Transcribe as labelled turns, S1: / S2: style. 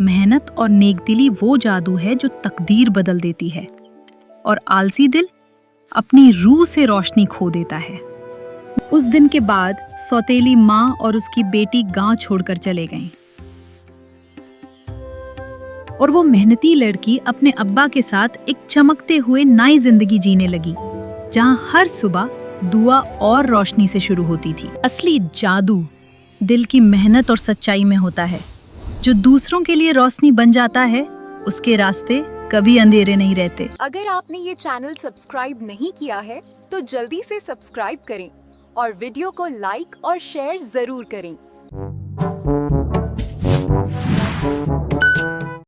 S1: मेहनत और नेकदिली वो जादू है जो तकदीर बदल देती है और आलसी दिल अपनी रूह से रोशनी खो देता है। उस दिन के बाद सौतेली माँ और उसकी बेटी गांव छोड़कर चले गईं और वो मेहनती लड़की अपने अब्बा के साथ एक चमकते हुए नई जिंदगी जीने लगी, जहां हर सुबह दुआ और रोशनी से शुरू होती थी। असली जादू दिल की मेहनत और सच्चाई में होता है। जो दूसरों के लिए रोशनी बन जाता है, उसके रास्ते कभी अंधेरे नहीं रहते।
S2: अगर आपने ये चैनल सब्सक्राइब नहीं किया है तो जल्दी से सब्सक्राइब करें और वीडियो को लाइक और शेयर जरूर करें।